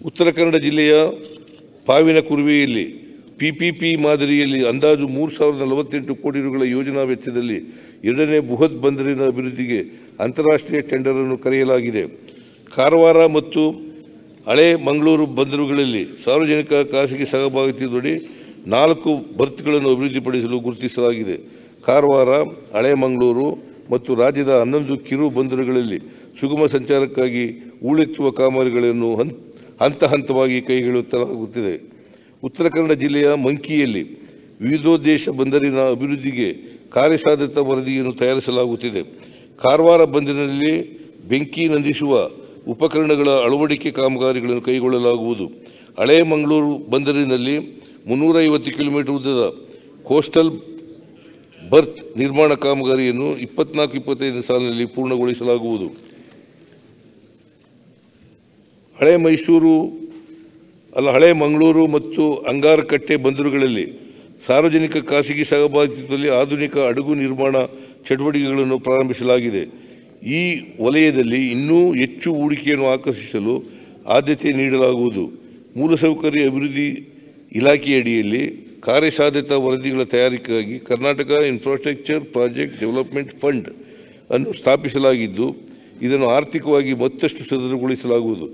ಉತ್ತರ ಕನ್ನಡ ಜಿಲ್ಲೆಯ ಪಾವಿನಕುರ್ವೆಯಲ್ಲಿ ಪಿಪಿಪಿ ಮಾದರಿಯಲ್ಲಿ ಅಂದಾಜು 3048 ಕೋಟಿ ರುಗಳ ಯೋಜನಾ ವೆಚ್ಚದಲ್ಲಿ ಎರಡನೇ ಬೃಹತ್ ಬಂದರಿನ ಅಭಿವೃದ್ಧಿಗೆ ಅಂತಾರಾಷ್ಟ್ರೀಯ ಟೆಂಡರ್ ಅನ್ನು ಕರೆಯಲಾಗಿದೆ. ಕಾರವಾರ ಮತ್ತು ಹಳೆ ಮಂಗಳೂರು ಬಂದರುಗಳಲ್ಲಿ ಸಾರ್ವಜನಿಕ ಖಾಸಗಿ ಸಹಭಾಗಿತ್ವದಡಿ 4 ಬರ್ತ್ಗಳನ್ನು ಅಭಿವೃದ್ಧಿಪಡಿಸಲು ಗುರುತಿಸಲಾಗಿದೆ. ಕಾರವಾರ, ಹಳೆ ಮಂಗಳೂರು ಮತ್ತು ರಾಜ್ಯದ 11 ಕಿರು ಬಂದರುಗಳಲ್ಲಿ ಸುಗಮ ಸಂಚಾರಕ್ಕಾಗಿ ಹೂಳೆತ್ತುವ ಕಾಮಗಾರಿಗಳನ್ನು ಹಂತ ಹಂತವಾಗಿ ಕೈಗೊಳ್ಳಲಾಗುತ್ತಿದೆ. ಉತ್ತರ ಕನ್ನಡ ಜಿಲ್ಲೆಯ ಮಂಕಿಯಲ್ಲಿ ವಿವಿಧೋದ್ದೇಶ ಬಂದರಿನ ಅಭಿವೃದ್ಧಿಗೆ ಕಾರ್ಯಸಾಧ್ಯತಾ ವರದಿಯನ್ನು ತಯಾರಿಸಲಾಗುತ್ತಿದೆ. ಕಾರವಾರ ಬಂದರಿನಲ್ಲಿ ಬೆಂಕಿ ನಂದಿಸುವ ಉಪಕರಣಗಳ ಅಳವಡಿಕೆ ಕಾಮಗಾರಿಗಳನ್ನು ಕೈಗೊಳ್ಳಲಾಗುವುದು. ಹಳೆ ಮಂಗಳೂರು ಬಂದರಿನಲ್ಲಿ 350 ಕಿಲೋಮೀಟರ್ ಉದ್ದದ ಕೋಸ್ಟಲ್ ಬರ್ತ್ ನಿರ್ಮಾಣ ಕಾಮಗಾರಿಯನ್ನು 24-25 ಸಾಲಿನಲ್ಲಿ ಪೂರ್ಣಗೊಳಿಸಲಾಗುವುದು. ಹಳೆ ಮಂಗಳೂರು ಮತ್ತು ಅಂಗಾರಕಟ್ಟೆ ಬಂದರುಗಳಲ್ಲಿ ಸಾರ್ವಜನಿಕ ಖಾಸಗಿ ಸಹಭಾಗಿತ್ವದಲ್ಲಿ ಆಧುನಿಕ ಹಡಗು ನಿರ್ಮಾಣ ಚಟುವಟಿಕೆಗಳನ್ನು ಪ್ರಾರಂಭಿಸಲಾಗಿದೆ. ಈ ವಲಯದಲ್ಲಿ ಇನ್ನೂ ಹೆಚ್ಚು ಹೂಡಿಕೆಯನ್ನು ಆಕರ್ಷಿಸಲು ಆದ್ಯತೆ ನೀಡಲಾಗುವುದು. ಮೂಲಸೌಕರ್ಯ ಅಭಿವೃದ್ಧಿ ಇಲಾಖೆಯಡಿಯಲ್ಲಿ ಕಾರ್ಯಸಾಧ್ಯತಾ ವರದಿಗಳ ತಯಾರಿಕೆಗಾಗಿ Karnataka infrastructure project development fund ಅನ್ನು ಸ್ಥಾಪಿಸಲಾಗಿದ್ದು, ಇದನ್ನು ಆರ್ಥಿಕವಾಗಿ ಮತ್ತಷ್ಟು ಸದೃಢಗೊಳಿಸಲಾಗುವುದು.